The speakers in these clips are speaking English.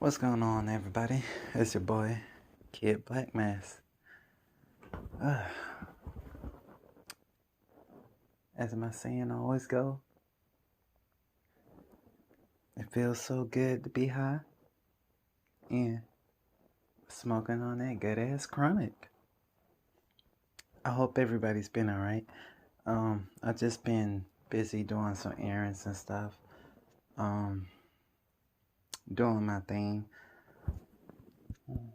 What's going on, everybody? It's your boy, Kid Maddness. As my saying always go, it feels so good to be high and smoking on that good ass chronic. I hope everybody's been alright. I've just been busy doing some errands and stuff. Doing my thing. I'm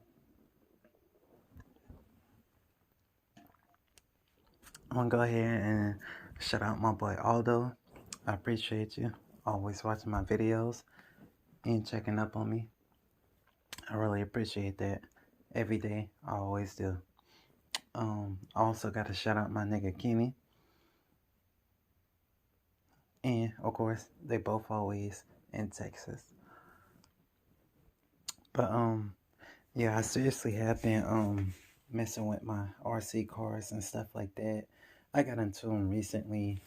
gonna go ahead and shout out my boy Aldo. I appreciate you always watching my videos and checking up on me. I really appreciate that. Every day, I always do. I also got to shout out my nigga Kenny. And, of course, they both always in Texas. But, yeah, I seriously have been, messing with my RC cars and stuff like that. I got into them recently,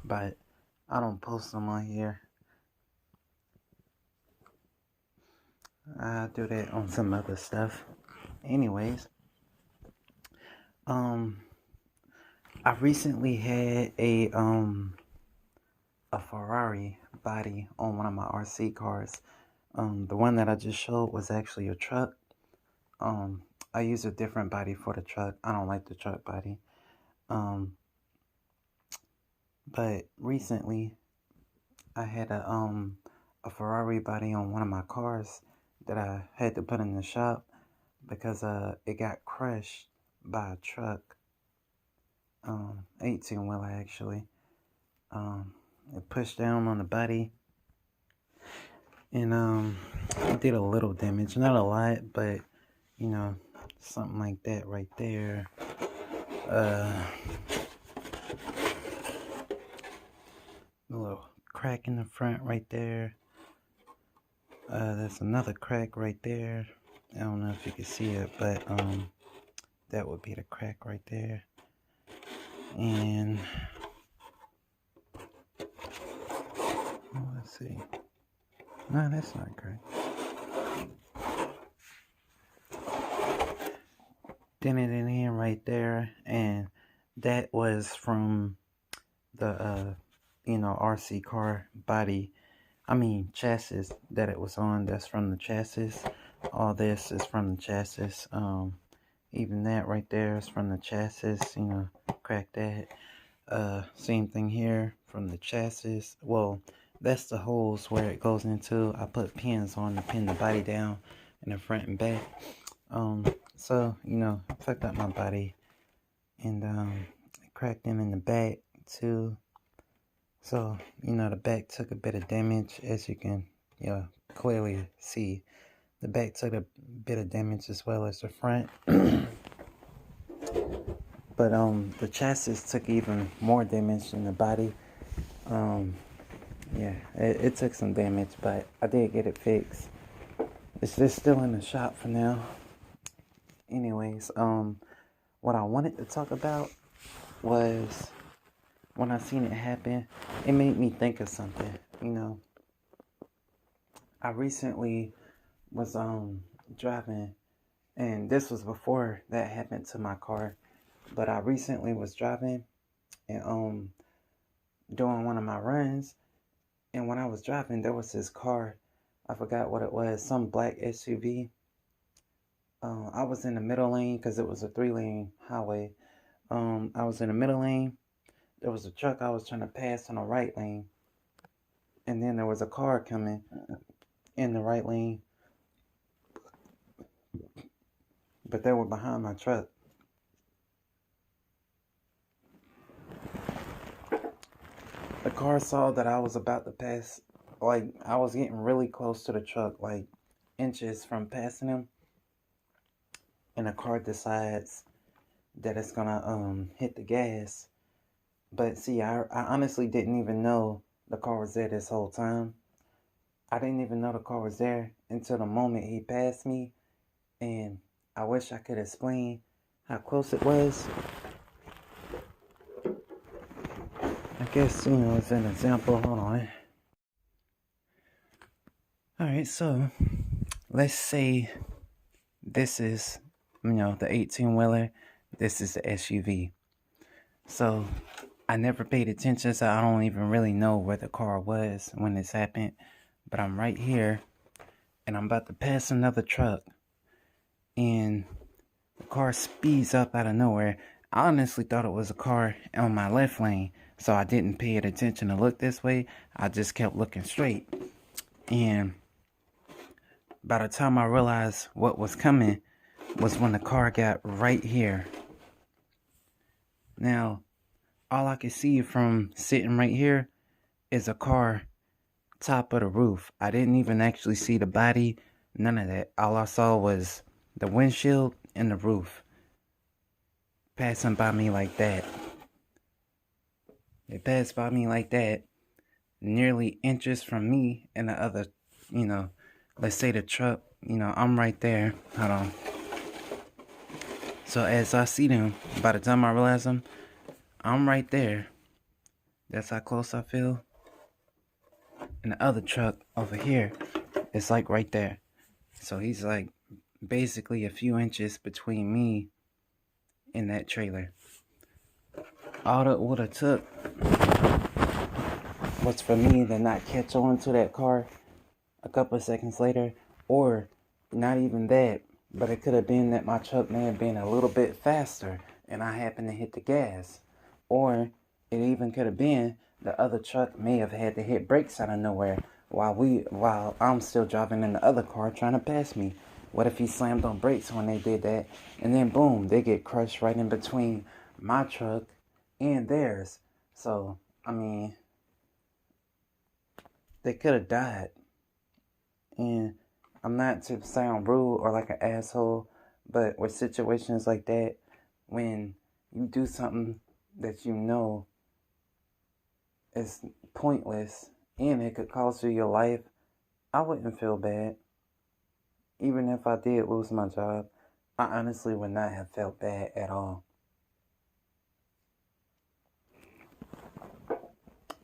but I don't post them on here. I do that on some other stuff. Anyways, I recently had a Ferrari body on one of my RC cars. The one that I just showed was actually a truck. I use a different body for the truck. I don't like the truck body. But recently I had a Ferrari body on one of my cars that I had to put in the shop because it got crushed by a truck. 18-wheeler actually. It pushed down on the body and it did a little damage, not a lot, but you know, something like that right there. A little crack in the front right there. There's another crack right there. I don't know if you can see it, but that would be the crack right there. And let's see. No, that's not correct. Dented it in right there, and that was from the RC car body. Chassis that it was on. That's from the chassis. All this is from the chassis. Even that right there is from the chassis. Crack that. Same thing here from the chassis. Well, that's the holes where it goes into. I put pins on to pin the body down in the front and back. So I fucked up my body and cracked them in the back too. So the back took a bit of damage, as you can clearly see. The back took a bit of damage as well as the front. But the chassis took even more damage than the body. Yeah, it took some damage, but I did get it fixed. It's just still in the shop for now. Anyways, what I wanted to talk about was when I seen it happen, it made me think of something. I recently was driving, and this was before that happened to my car, but I recently was driving and doing one of my runs, and when I was driving, there was this car. I forgot what it was, some black SUV. I was in the middle lane because it was a 3-lane highway. I was in the middle lane. There was a truck I was trying to pass on the right lane. And then there was a car coming in the right lane. But they were behind my truck. The car saw that I was about to pass. Like, I was getting really close to the truck, like inches from passing him. And the car decides that it's gonna hit the gas. But see, I honestly didn't even know the car was there this whole time. I didn't even know the car was there until the moment he passed me. And I wish I could explain how close it was. I guess, it's an example. Hold on. Alright, so let's say this is, the 18-wheeler, this is the SUV. So I never paid attention, so I don't even really know where the car was when this happened. But I'm right here, and I'm about to pass another truck, and the car speeds up out of nowhere. I honestly thought it was a car on my left lane, so I didn't pay it attention to look this way. I just kept looking straight. And by the time I realized what was coming was when the car got right here. Now, all I could see from sitting right here is a car top of the roof. I didn't even actually see the body, none of that. All I saw was the windshield and the roof passing by me like that. It passed by me like that, nearly inches from me and the other, let's say the truck, I'm right there. Hold on. So as I see them, by the time I realize them, I'm right there. That's how close I feel. And the other truck over here is like right there. So he's like basically a few inches between me and that trailer. All it would have took was for me to not catch on to that car a couple of seconds later, or not even that, but it could have been that my truck may have been a little bit faster and I happened to hit the gas, or it even could have been the other truck may have had to hit brakes out of nowhere while I'm still driving in the other car trying to pass me. What if he slammed on brakes when they did that, and then boom, they get crushed right in between my truck and theirs? So they could have died. And I'm not to sound rude or like an asshole, but with situations like that, when you do something that you know is pointless and it could cost you your life, I wouldn't feel bad. Even if I did lose my job, I honestly would not have felt bad at all.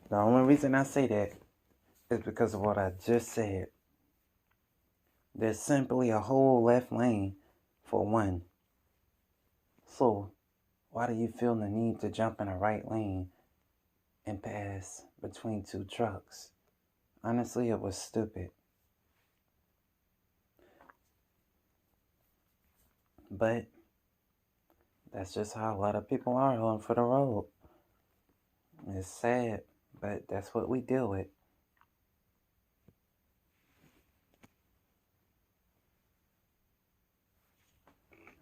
The only reason I say that is because of what I just said. There's simply a whole left lane for one. So, why do you feel the need to jump in a right lane and pass between two trucks? Honestly, it was stupid. But that's just how a lot of people are on for the road. It's sad, but that's what we deal with.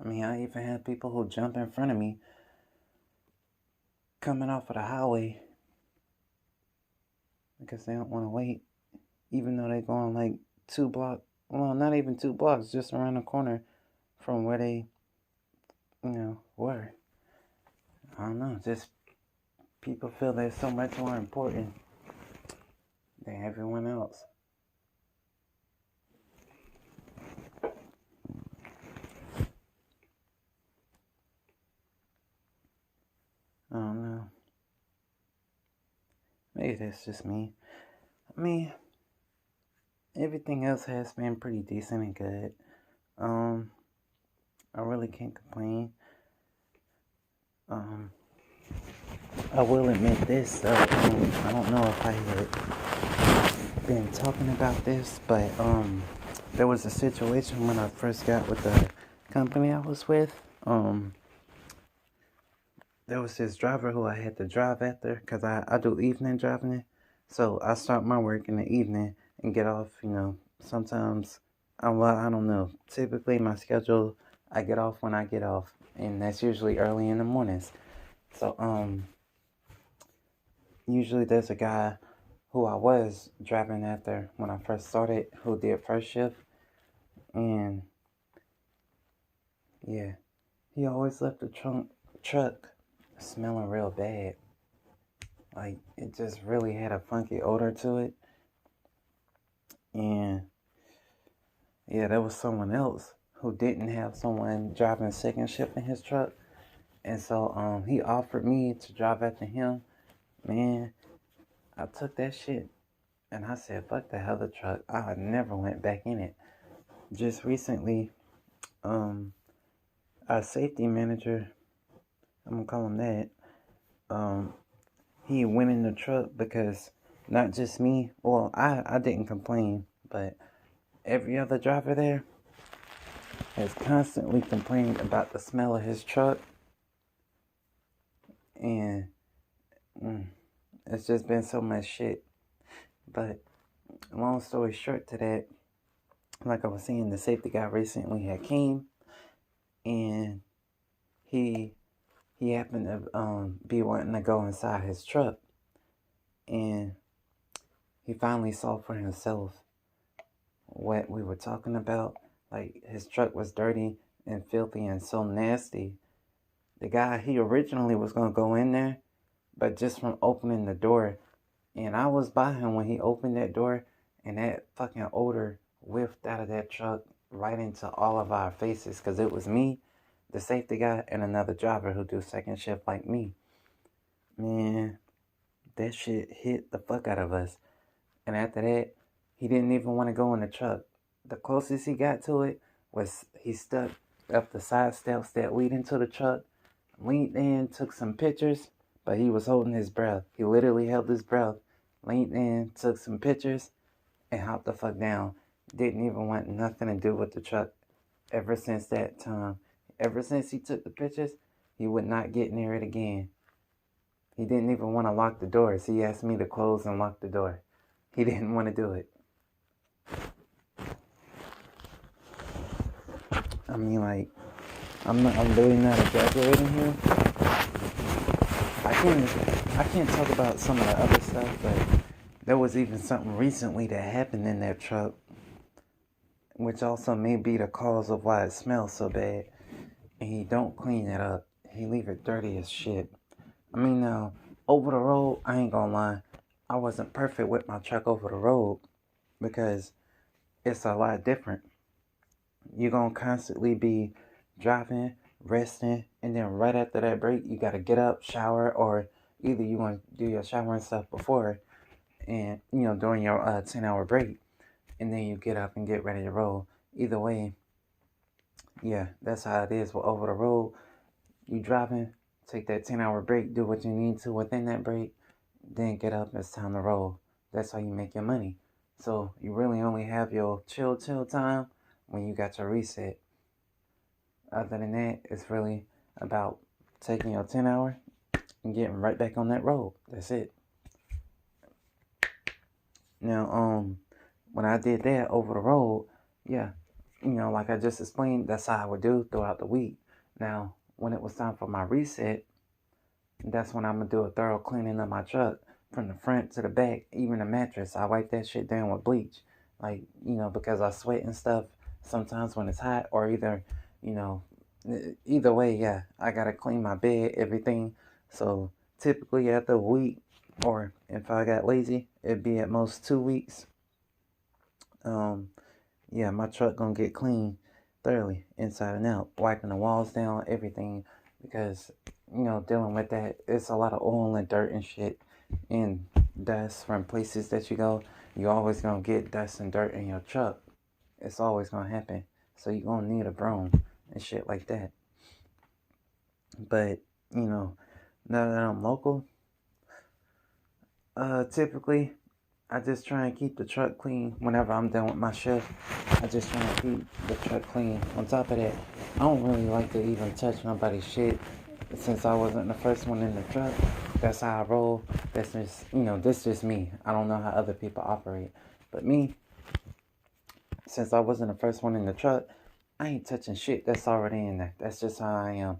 I even had people who jump in front of me coming off of the highway because they don't want to wait, even though they're going like 2 blocks, well, not even 2 blocks, just around the corner from where they, were. I don't know, just people feel they're so much more important than everyone else. I don't know. Maybe that's just me. Everything else has been pretty decent and good. I really can't complain. I will admit this, though. I don't know if I had been talking about this, but there was a situation when I first got with the company I was with. There was this driver who I had to drive after because I do evening driving. So I start my work in the evening and get off, sometimes, I don't know. Typically, my schedule, I get off when I get off, and that's usually early in the mornings. So, usually there's a guy who I was driving after when I first started who did first shift, and yeah, he always left the truck smelling real bad. Like, it just really had a funky odor to it. And yeah, there was someone else who didn't have someone driving second shift in his truck. And so he offered me to drive after him. Man, I took that shit and I said, fuck the other truck. I never went back in it. just recently, our safety manager, I'm gonna call him that, um, he went in the truck because not just me, well, I didn't complain, but every other driver there has constantly complained about the smell of his truck, and it's just been so much shit. But long story short to that, like I was saying, the safety guy recently had came, and he happened to be wanting to go inside his truck, and he finally saw for himself what we were talking about. Like, his truck was dirty and filthy and so nasty. The guy, he originally was gonna go in there, but just from opening the door, and I was by him when he opened that door, and that fucking odor whiffed out of that truck right into all of our faces, because it was me, the safety guy, and another driver who do second shift like me. Man, that shit hit the fuck out of us. And after that, he didn't even want to go in the truck. The closest he got to it was he stuck up the side steps that lead into the truck, leaned in, took some pictures, but he was holding his breath. He literally held his breath, leaned in, took some pictures, and hopped the fuck down. Didn't even want nothing to do with the truck ever since that time. Ever since he took the pictures, he would not get near it again. He didn't even want to lock the doors. He asked me to close and lock the door. He didn't want to do it. I mean, like, I'm really not exaggerating here. I can't talk about some of the other stuff, but there was even something recently that happened in that truck, which also may be the cause of why it smells so bad. And he don't clean it up. He leave it dirty as shit. I mean, now, over the road, I ain't gonna lie, I wasn't perfect with my truck over the road, because it's a lot different. You're gonna constantly be driving, resting, and then right after that break, you gotta get up, shower, or either you want to do your shower and stuff before, and during your 10-hour break, and then you get up and get ready to roll. Either way, yeah, that's how it is with over the road. You driving, take that 10-hour break, do what you need to within that break, then get up, it's time to roll. That's how you make your money. So you really only have your chill time when you got your reset. Other than that, it's really about taking your 10-hour and getting right back on that road. That's it. Now, when I did that over the road, yeah, like I just explained, that's how I would do throughout the week. Now, when it was time for my reset, that's when I'm gonna do a thorough cleaning of my truck from the front to the back, even the mattress. I wipe that shit down with bleach, like because I sweat and stuff sometimes when it's hot, or you know, either way, yeah, I gotta clean my bed, everything. So typically after a week, or if I got lazy, it'd be at most 2 weeks. Yeah, my truck gonna get clean thoroughly inside and out, wiping the walls down, everything, because dealing with that, it's a lot of oil and dirt and shit and dust from places that you go. You always gonna get dust and dirt in your truck. It's always gonna happen. So you gonna need a broom and shit like that. But now that I'm local, typically I just try and keep the truck clean whenever I'm done with my shift. I just try and keep the truck clean. On top of that, I don't really like to even touch nobody's shit since I wasn't the first one in the truck. That's how I roll. That's just, this just me. I don't know how other people operate. But me, since I wasn't the first one in the truck, I ain't touching shit that's already in there. That's just how I am.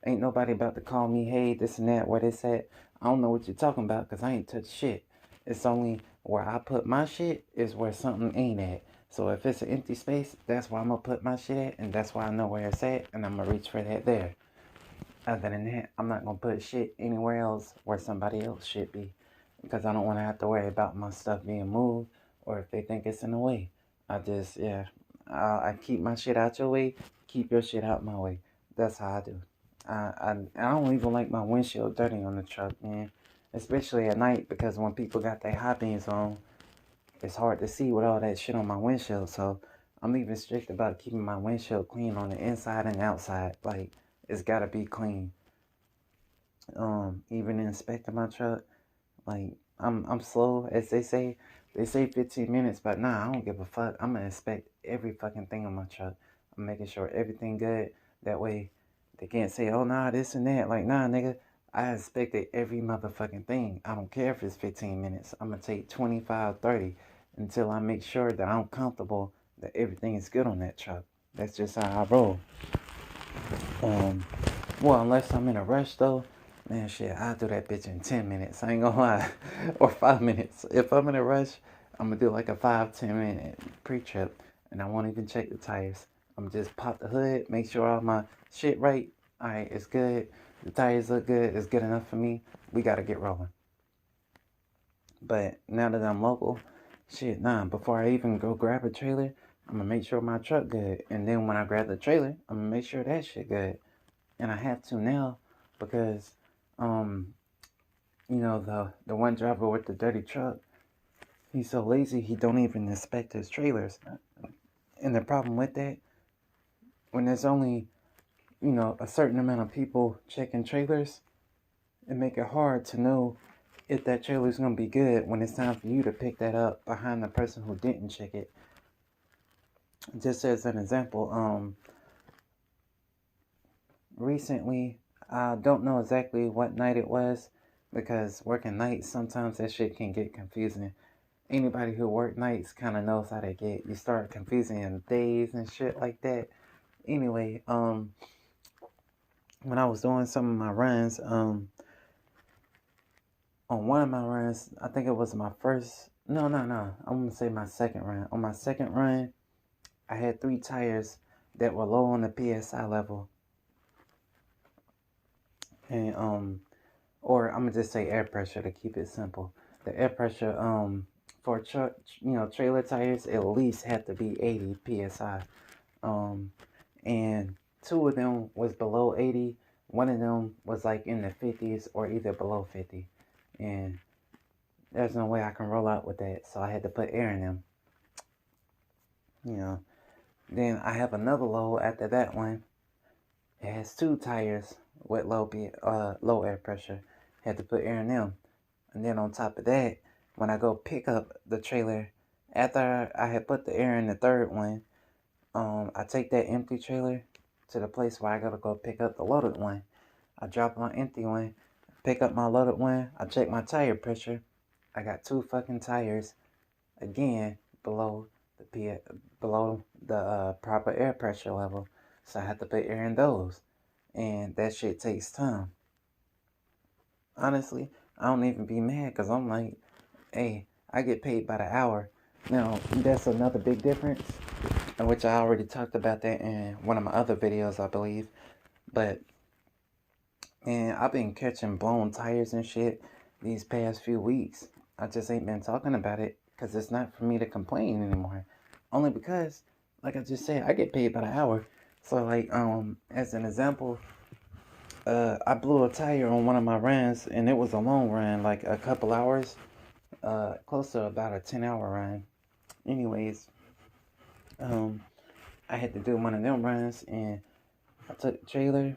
Ain't nobody about to call me, hey, this and that, where this at. I don't know what you're talking about because I ain't touched shit. It's only where I put my shit is where something ain't at. So if it's an empty space, that's where I'm going to put my shit at, and that's why I know where it's at, and I'm going to reach for that there. Other than that, I'm not going to put shit anywhere else where somebody else should be, because I don't want to have to worry about my stuff being moved, or if they think it's in the way. I keep my shit out your way, keep your shit out my way. That's how I do. I don't even like my windshield dirty on the truck, man. Especially at night, because when people got their high beams on, it's hard to see with all that shit on my windshield. So I'm even strict about keeping my windshield clean on the inside and outside. Like, it's gotta be clean. Even inspecting my truck, like, I'm slow, as they say. They say 15 minutes, but nah, I don't give a fuck. I'm gonna inspect every fucking thing on my truck. I'm making sure everything good. That way, they can't say, oh, nah, this and that. Like, nah, nigga, I inspected every motherfucking thing. I don't care if it's 15 minutes. I'm gonna take 25, 30 until I make sure that I'm comfortable that everything is good on that truck. That's just how I roll. Well, unless I'm in a rush though, man, shit, I'll do that bitch in 10 minutes. I ain't gonna lie. Or 5 minutes. If I'm in a rush, I'm gonna do like a 5-10 minute pre-trip, and I won't even check the tires. I'm gonna just pop the hood, make sure all my shit right. Alright, it's good. The tires look good. It's good enough for me. We gotta get rolling. But now that I'm local, shit, nah, before I even go grab a trailer, I'm gonna make sure my truck good. And then when I grab the trailer, I'm gonna make sure that shit good. And I have to now because, the one driver with the dirty truck, he's so lazy he don't even inspect his trailers. And the problem with that, when there's only, a certain amount of people checking trailers, it make it hard to know if that trailer is gonna be good when it's time for you to pick that up behind the person who didn't check it. Just as an example, recently, I don't know exactly what night it was, because working nights, sometimes that shit can get confusing. Anybody who work nights kind of knows how they get. You start confusing days and shit like that. Anyway, when I was doing some of my runs, on one of my runs, I think it was my first, no, I'm gonna say my second run. On my second run, I had 3 tires that were low on the PSI level. And, or I'm gonna just say air pressure to keep it simple. The air pressure, for truck, trailer tires, at least had to be 80 PSI. And 2 of them was below 80. One of them was like in the 50s or either below 50. And there's no way I can roll out with that, so I had to put air in them. Then I have another low after that one. It has 2 tires with low air pressure. Had to put air in them. And then on top of that, when I go pick up the trailer, after I had put the air in the third one, I take that empty trailer to the place where I gotta go pick up the loaded one. I drop my empty one, pick up my loaded one, I check my tire pressure. I got 2 fucking tires, again, below the proper air pressure level. So I have to put air in those. And that shit takes time. Honestly, I don't even be mad, because I'm like, hey, I get paid by the hour. Now, that's another big difference, in which I already talked about that in one of my other videos, I believe. But, man, I've been catching blown tires and shit these past few weeks. I just ain't been talking about it because it's not for me to complain anymore. Only because, like I just said, I get paid by the hour. So, like, as an example, I blew a tire on one of my runs, and it was a long run, like a couple hours, close to about a 10-hour run. Anyways, I had to do one of them runs, and I took the trailer,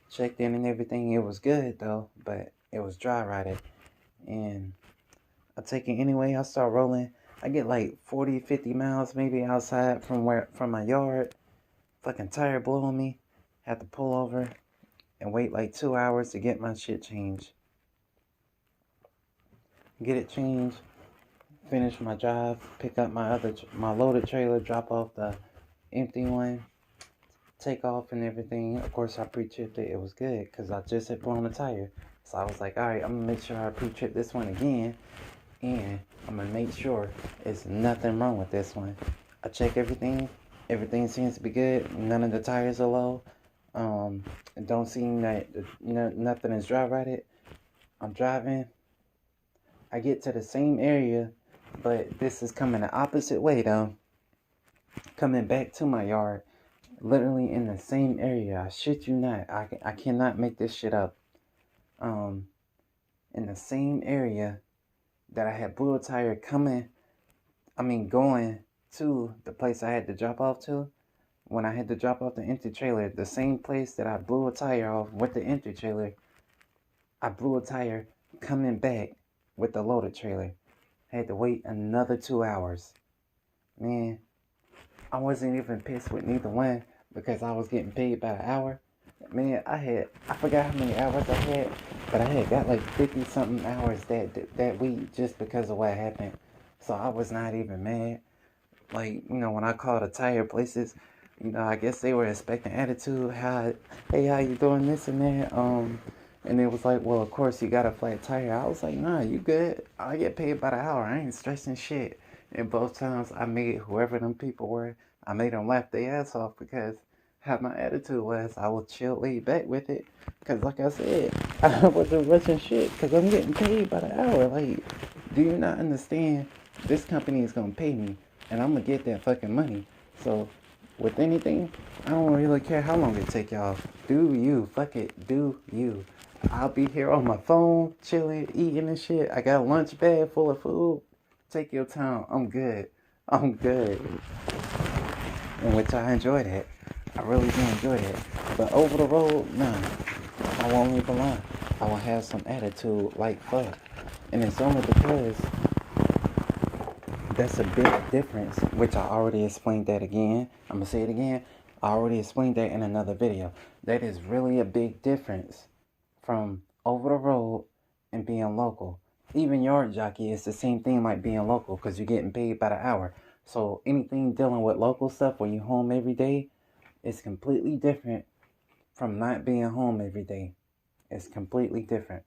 checked in and everything. It was good though, but it was dry rotted. And I take it anyway. I start rolling. I get like 40, 50 miles maybe outside from my yard. Fucking tire blew on me. Had to pull over and wait like 2 hours to get my shit changed. Get it changed, finish my drive, pick up my loaded trailer, drop off the empty one, take off and everything. Of course, I pre-tripped it. It was good because I just had blown the tire. So I was like, all right, I'm gonna make sure I pre-trip this one again, and I'm gonna make sure there's nothing wrong with this one. I check everything. Everything seems to be good. None of the tires are low. It don't seem that nothing is dry rotted. I'm driving. I get to the same area, but this is coming the opposite way though. Coming back to my yard, literally in the same area. I shit you not. I cannot make this shit up. In the same area that I had blew a tire going to the place I had to drop off to. When I had to drop off the empty trailer, the same place that I blew a tire off with the empty trailer, I blew a tire coming back with the loaded trailer. I had to wait another 2 hours. Man, I wasn't even pissed with neither one because I was getting paid by the hour. Man, I forgot how many hours I had, but I had got like 50 something hours that week just because of what happened. So I was not even mad. Like, when I called the tire places, I guess they were expecting attitude. Hey, how you doing this and that? And it was like, well, of course you got a flat tire. I was like, nah, you good. I get paid by the hour. I ain't stressing shit. And both times I made whoever them people were, I made them laugh their ass off because how my attitude was, I was chill laid back with it. Because like I said, I wasn't rushing shit because I'm getting paid by the hour. Like, do you not understand? This company is going to pay me and I'm going to get that fucking money. So, with anything, I don't really care how long it take y'all. Do you. Fuck it. Do you. I'll be here on my phone, chilling, eating and shit. I got a lunch bag full of food. Take your time. I'm good. I'm good. In which I enjoy that. I really do enjoy that. But over the road, nah. I won't even lie. I will have some attitude like fuck. And it's only because that's a big difference, which I already explained that again. I'm going to say it again. I already explained that in another video. That is really a big difference from over the road and being local. Even yard jockey is the same thing like being local because you're getting paid by the hour. So anything dealing with local stuff when you're home every day is completely different from not being home every day. It's completely different.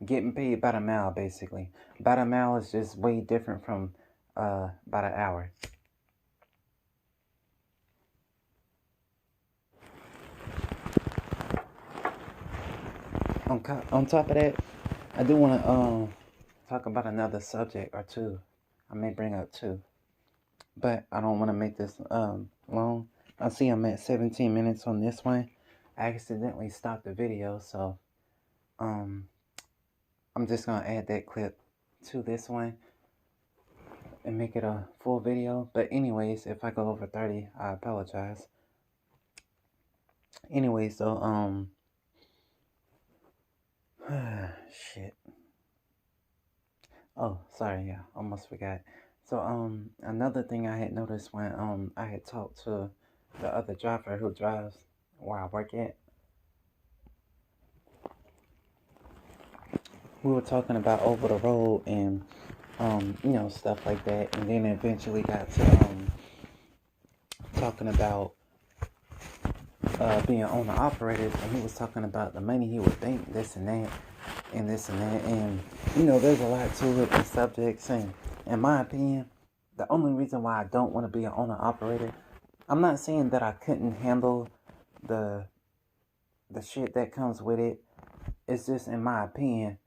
Getting paid by the mile, basically. By the mile is just way different from by the hour. On top of that, I do want to talk about another subject or two. I may bring up two, but I don't want to make this long. I see I'm at 17 minutes on this one. I accidentally stopped the video, so I'm just gonna add that clip to this one and make it a full video. But anyways, if I go over 30, I apologize. Anyway, so shit. Oh, sorry, yeah, almost forgot. So another thing I had noticed when I had talked to the other driver who drives where I work at, we were talking about over the road and stuff like that, and then eventually got to talking about being owner operators, and he was talking about the money he would think, this and that, and this and that, and there's a lot to it, the subjects, and in my opinion, the only reason why I don't want to be an owner operator, I'm not saying that I couldn't handle the shit that comes with it. It's just, in my opinion,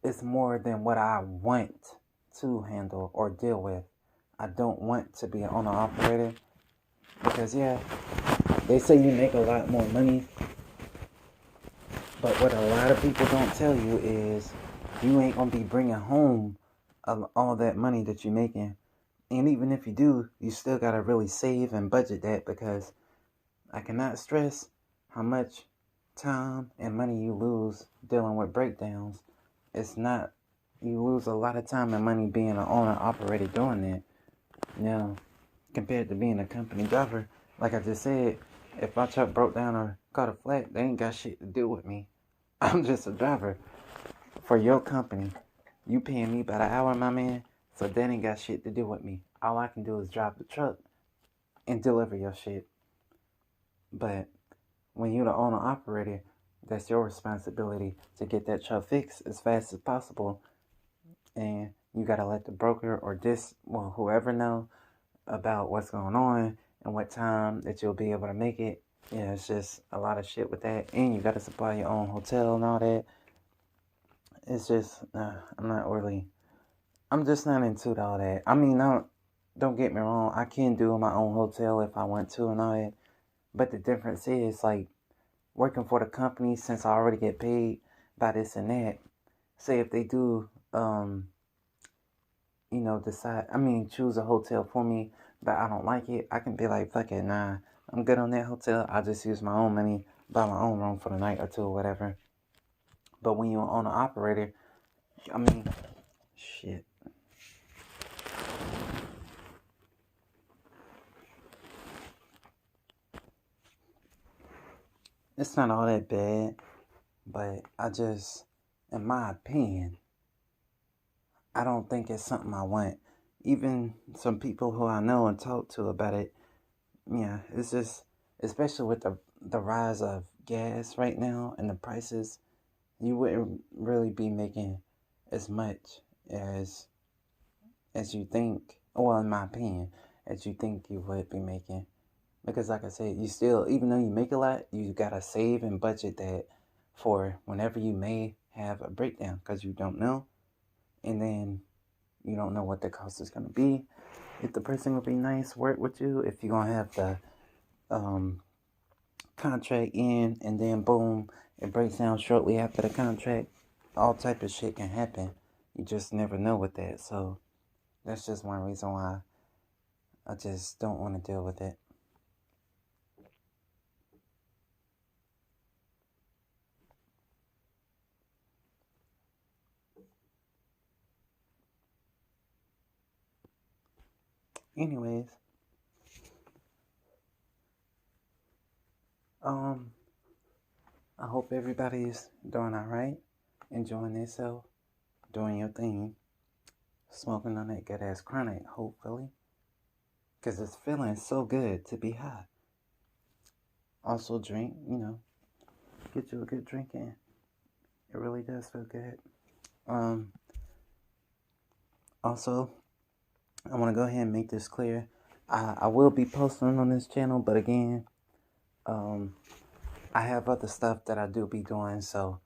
it's more than what I want to handle or deal with. I don't want to be an owner operator because, yeah, they say you make a lot more money, but what a lot of people don't tell you is you ain't gonna be bringing home all that money that you're making. And even if you do, you still gotta really save and budget that, because I cannot stress how much time and money you lose dealing with breakdowns. It's not, you lose a lot of time and money being an owner operator doing that. Now, compared to being a company driver, like I just said, if my truck broke down or caught a flat, they ain't got shit to do with me. I'm just a driver for your company. You paying me by the hour, my man, so that ain't got shit to do with me. All I can do is drive the truck and deliver your shit. But when you're the owner operator, that's your responsibility to get that truck fixed as fast as possible. And you gotta let the broker or whoever know about what's going on and what time that you'll be able to make it. Yeah, it's just a lot of shit with that. And you gotta supply your own hotel and all that. It's just, I'm just not into all that. I mean, don't get me wrong, I can do my own hotel if I want to and all that. But the difference is, like, working for the company, since I already get paid by this and that, say if they do, decide, choose a hotel for me, but I don't like it, I can be like, fuck it, nah, I'm good on that hotel. I'll just use my own money, buy my own room for the night or two or whatever. But when you're on an operator, I mean, shit. It's not all that bad, but in my opinion, I don't think it's something I want. Even some people who I know and talk to about it, yeah, it's just, especially with the rise of gas right now and the prices, you wouldn't really be making as much as you think, well, in my opinion, as you think you would be making. Because, like I said, you still, even though you make a lot, you gotta save and budget that for whenever you may have a breakdown, because you don't know, and then you don't know what the cost is gonna be. If the person will be nice, work with you, if you're gonna have the um, contract in, and then boom, it breaks down shortly after the contract. All type of shit can happen. You just never know with that. So that's just one reason why I just don't want to deal with it. Anyways, I hope everybody's doing alright, enjoying themselves, doing your thing, smoking on that good ass chronic, hopefully. Because it's feeling so good to be high. Also, drink, get you a good drink in. It really does feel good. Also, I want to go ahead and make this clear. I will be posting on this channel, but again, I have other stuff that I do be doing. So,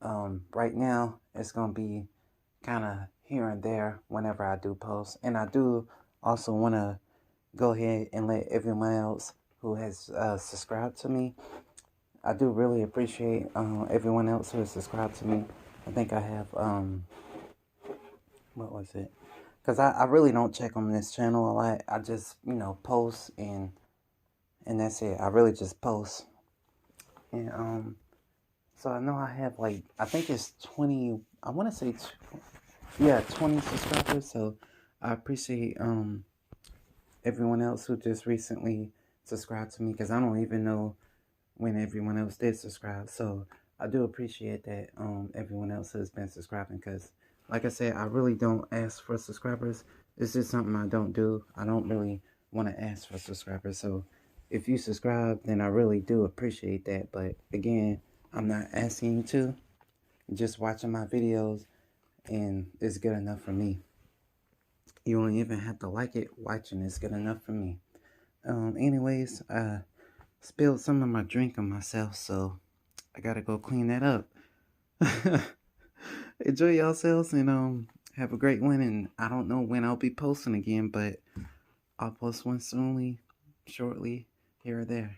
right now, it's going to be kind of here and there whenever I do post. And I do also want to go ahead and let everyone else who has subscribed to me. I do really appreciate everyone else who has subscribed to me. I think I have, what was it? Because I really don't check on this channel a lot. I just, post and that's it. I really just post. And so I know I have I think it's 20, I want to say, 20 subscribers. So I appreciate everyone else who just recently subscribed to me, because I don't even know when everyone else did subscribe. So I do appreciate that everyone else has been subscribing, because like I said, I really don't ask for subscribers. It's just something I don't do. I don't really want to ask for subscribers. So if you subscribe, then I really do appreciate that. But again, I'm not asking you to. Just watching my videos, and it's good enough for me. You don't even have to like it. Watching is good enough for me. Anyways, I spilled some of my drink on myself, so I gotta go clean that up. Enjoy yourselves, and have a great one. And I don't know when I'll be posting again, but I'll post one soonly, shortly, here or there.